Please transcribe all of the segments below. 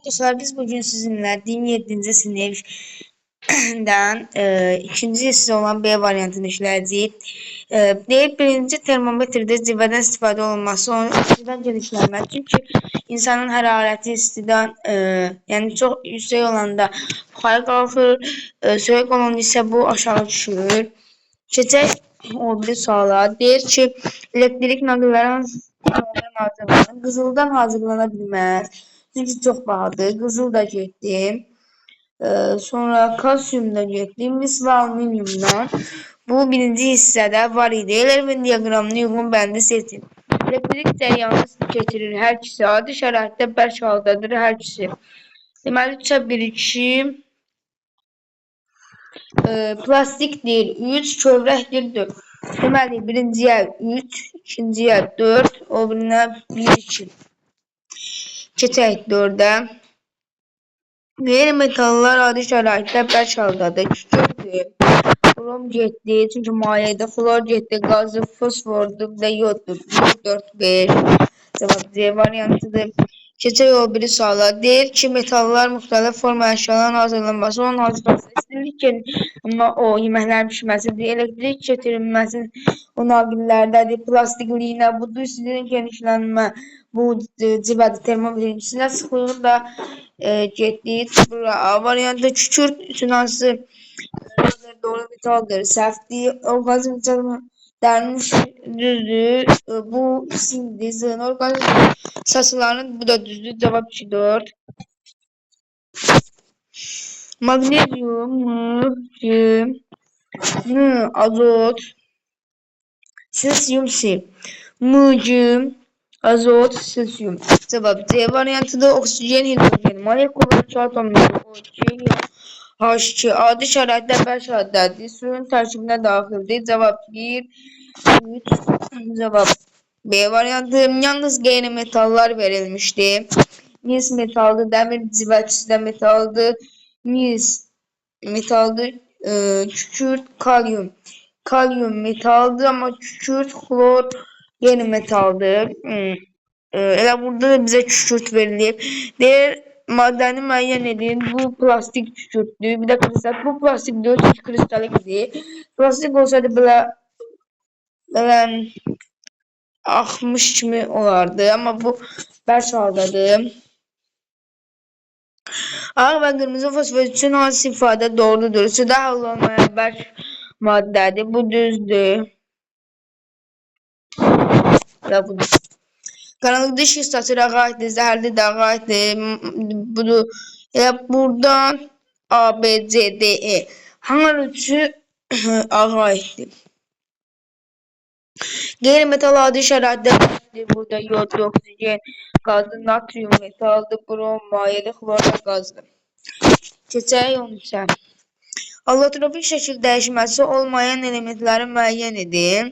Dostlar biz bugün sizinle din 7. sınıfdan ikinci hissi olan B variantını işləyəcəyik. Birinci termometrdə zivədən istifadə olunması onun istidən genişlənmə. Çünki insanın hərarəti istidən yəni çox yüksək olanda yuxarı qalxır, soyuq olanda isə bu aşağı düşür. Keçək o bir suala. Deyir ki, elektrik naqilləri hansı hazırlanır? Qızıldan hazırlana bilməz. Çünki çox bahadır. Qızıl da getdi. Sonra kalsiyum da getdi. Mis və alüminiumdan. Bu birinci hissədə var idi. Ellerman diaqramına uyğun bəndi seçin. Elektrik cərəyanı keçirir hər ikisi. Adi şəraitdə bərk haldadır hər ikisi. Deməli 3-ə 1-2 plastikdir 3, kövrəkdir 4. Deməli birinciyə 3, ikinciyə 4, o birinə 1-2. Keçək 4-ə. Qeyri-metallar adi şəraitdə bərk haldadır. Kükürdür. Brom getdi, çünki mayedir. Xlor getdi, qazı, fosfordur, bir də yoddur. 4, 5. Cavab C variantıdır. Keçək o biri suala. Deyir ki, metallar müxtəlif forma əşyaların hazırlanması, onun hazırlanması istilik amma o yeməklərin pişməsidir. Elektrik keçirilməsi o naqillərdədir. Plastikliyinə, budur, sizin genişlənmə. Bu civədə termometrin içinə sıxılır da getdi. Bura A variantı kükürt üçün hansı doğru metaldır, sərtdir, orqanizm dərin düzdür, bu simdir, zığın orqanizm saçlarının bu da düzdür, cavab 2-4. Magnezyum, azot, silisium, azot, silisium. Cevap C variantıdır. Oksijen, hidrojen, moleküllər, atomları, H2 adi şəraitdə bərk haddədir. Suyun tərkibinə daxildir. Cavab 1, 3. Cavab B variantı. Yalnız qeyri-metallar verilmişdi. Mis metaldır, dəmir civətçisi metaldır. Mis metaldır, kükürt, kalyum. Kalyum metaldır, amma kükürt, xlor qeyri-metaldır. Elə burada da bizə kükürt verilib. Deyir, maddəni müəyyən edin. Bu plastik kükürtdür. Bir də kristal. Bu plastik deyil, çünki kristalikdir. Plastik olsaydı belə axmış kimi olardı. Amma bu bərk haldadır. Ağ və qırmızı fosfor üçün hansı ifadə doğrudur? Suda hal olmayan bərk maddədir. Bu düzdür. Və budur. Qaranlıqda işıq saçır, ağa aiddir, zəhərli də ağa aiddir. Budur. Buradan A, B, C, D, E. Hangi üçü ağa aiddir? Qeyri-metal adi şəraitdə burada yod, oksigen, qazdır, natrium metaldır, brom, mayedir, xlor və qazdır. Keçək 13-ə. Allotropik şəkil dəyişməsi olmayan elementləri müəyyən edin.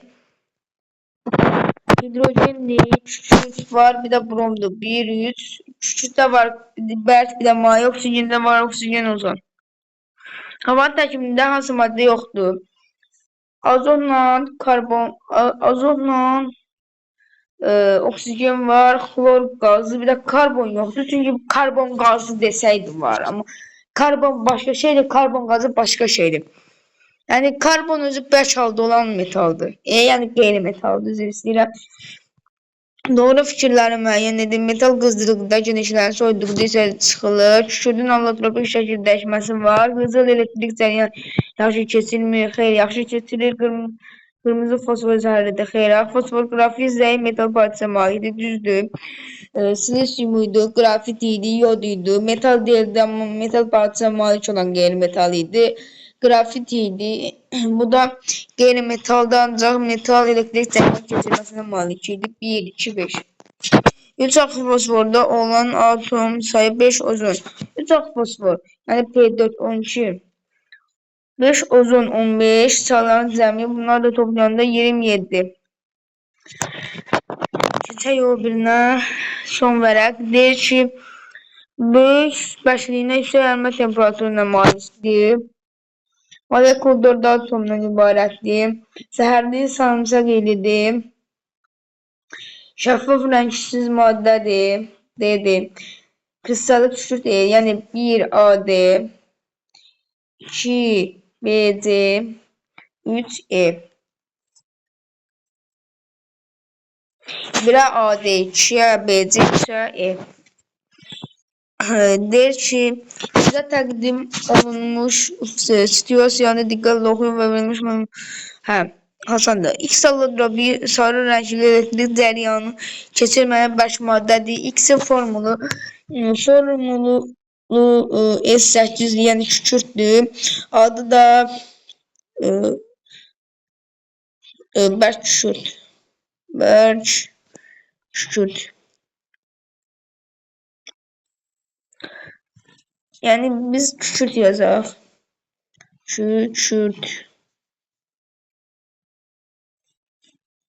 Hidrojendir, kükürt var, bir də bromdur. 1, 3. Kükürtdə var, bərk, bir də maye, oksigende var, oksigen ozon. Havanın tərkibində hansı maddə yoxdur? Azotla oksigen var, xlor qazı, bir də karbon yoxdur. Çünki karbon qazı desəydi var, amma karbon başqa şeydir, karbon qazı başqa şeydir. Yəni karbon özü bərk halda olan metaldır. Yəni qeyri-metaldır, üzr istəyirəm. Doğru fikirləri müəyyən edin. Metal qızdırıqda genişlənir, soyuduqda isə çıxılır. Kükürdün allotropik şəkil dəyişməsi var. Qızıl elektrik cərəyanı yaxşı keçirmir. Xeyr, yaxşı keçirir. Qırmızı fosfor zəhərlidir. Xeyr, fosfor qrafit zəif metal parçasına malikdir. Düzdür. Silisium idi, qrafit idi, yod idi. Metal deyildi, amma metal parçasına malik olan qeyri-metal idi. Grafit idi. Bu da qeyri-metalda ancaq metal elektrik cərəyanı keçirməsinə malik idi. 1, 2, 5. 3 axı fosforda olan atom sayı 5 ozon. 3 axı fosfor, yəni P4 12. 5 ozon 15, sayıların cəmi bunlar da toplayanda 27. Keçək o birinə son vərəq. Deyir ki, böyük bəşliyinə yüksək əlmə temperaturuna malikdir. Molekul 4 atomdan ibarətdir. Zəhərli sarımsaq elidir. Şəffaf rəngsiz maddədir. D. Kristallık kükürt yani 1 AD, 2 BD, 3 E. 1'e AD, 2'ye BC, 3'e E. Der ki, size təqdim olunmuş situasiyanı diqqətlə oxuyun və verilmiş Hasandır. X allotropi sarı rəngli elektrik cəryanı keçirməyə bəş maddədir. X-in formulu S8, yəni kükürtdür. Adı da e, bərk kükürt. Bərk kükürt. Yəni biz kükürt yazaq. Kükürt.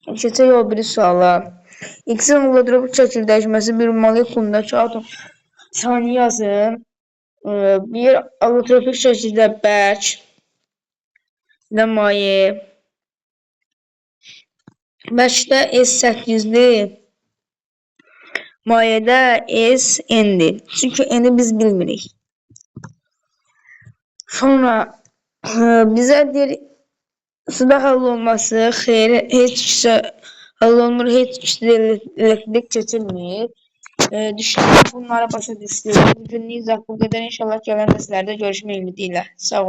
Keçək o biri suala. X-in allotropik çəkirdeşməsi bir molekulundakı atom saniyə yazın. Bir allotropik şəkildə bərk və maye. Bərkdə S8-dir. Mayədə SN-dir. Çünki N-i biz bilmirik. Sonra bizə deyir suda hal olması xeyr, heç hal olmur, heç elektrik keçirmir. Düşünün bunları başa düşdük. Bugünlük bu qədər. İnşallah gələn dərslərdə görüşmək ümidi ilə. Sağ olun.